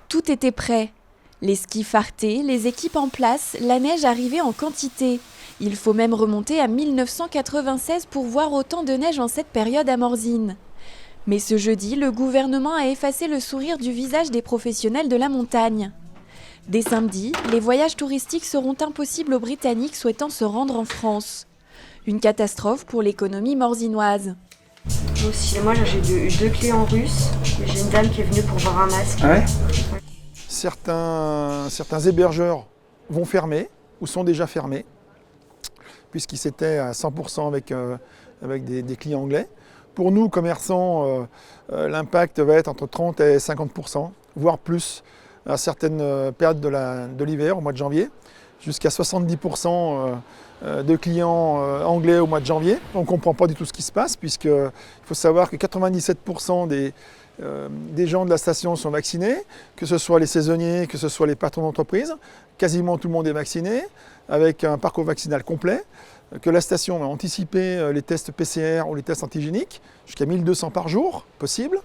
Tout était prêt. Les skis fartés, les équipes en place, la neige arrivait en quantité. Il faut même remonter à 1996 pour voir autant de neige en cette période à Morzine. Mais ce jeudi, le gouvernement a effacé le sourire du visage des professionnels de la montagne. Dès samedi, les voyages touristiques seront impossibles aux Britanniques souhaitant se rendre en France. Une catastrophe pour l'économie morzinoise. Moi j'ai eu deux clients russes, j'ai une dame qui est venue pour voir un masque. Ah ouais. Certains hébergeurs vont fermer ou sont déjà fermés, puisqu'ils étaient à 100% avec des clients anglais. Pour nous, commerçants, l'impact va être entre 30 et 50%, voire plus, à certaines périodes de l'hiver, au mois de janvier, jusqu'à 70% de clients anglais au mois de janvier. On ne comprend pas du tout ce qui se passe, puisqu'il faut savoir que 97% des gens de la station sont vaccinés, que ce soit les saisonniers, que ce soit les patrons d'entreprise. Quasiment tout le monde est vacciné, avec un parcours vaccinal complet, que la station a anticipé les tests PCR ou les tests antigéniques, jusqu'à 1200 par jour, possible.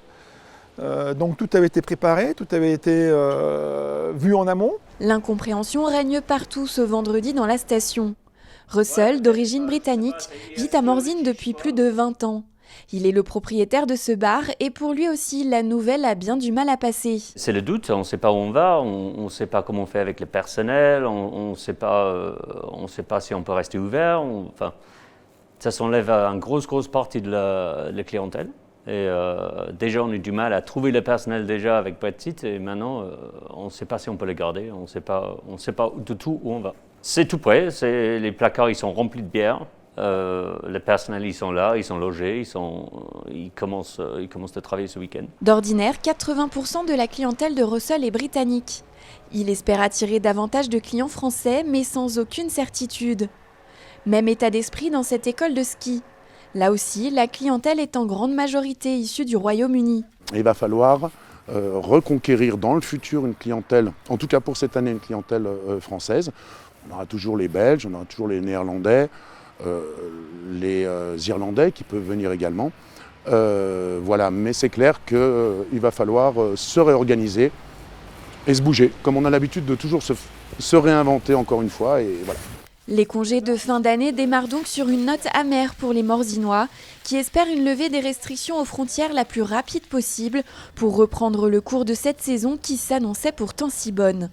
Donc tout avait été préparé, tout avait été vu en amont. L'incompréhension règne partout ce vendredi dans la station. Russell, d'origine britannique, vit à Morzine depuis plus de 20 ans. Il est le propriétaire de ce bar et pour lui aussi, la nouvelle a bien du mal à passer. C'est le doute, on ne sait pas où on va, on ne sait pas comment on fait avec le personnel, on ne sait pas si on peut rester ouvert. Ça s'enlève à une grosse partie de la clientèle. Et déjà, on a du mal à trouver le personnel déjà avec Brexit et maintenant, on ne sait pas si on peut le garder, on ne sait pas du tout où on va. C'est tout prêt, les placards ils sont remplis de bière. Le personnel, ils sont là, ils sont logés, ils commencent à travailler ce week-end. D'ordinaire, 80% de la clientèle de Russell est britannique. Il espère attirer davantage de clients français, mais sans aucune certitude. Même état d'esprit dans cette école de ski. Là aussi, la clientèle est en grande majorité issue du Royaume-Uni. Il va falloir reconquérir dans le futur une clientèle, en tout cas pour cette année, une clientèle française. On aura toujours les Belges, on aura toujours les Néerlandais, les Irlandais qui peuvent venir également. Voilà, mais c'est clair qu'il va falloir se réorganiser et se bouger, comme on a l'habitude de toujours se réinventer encore une fois. Et voilà. Les congés de fin d'année démarrent donc sur une note amère pour les Morzinois, qui espèrent une levée des restrictions aux frontières la plus rapide possible pour reprendre le cours de cette saison qui s'annonçait pourtant si bonne.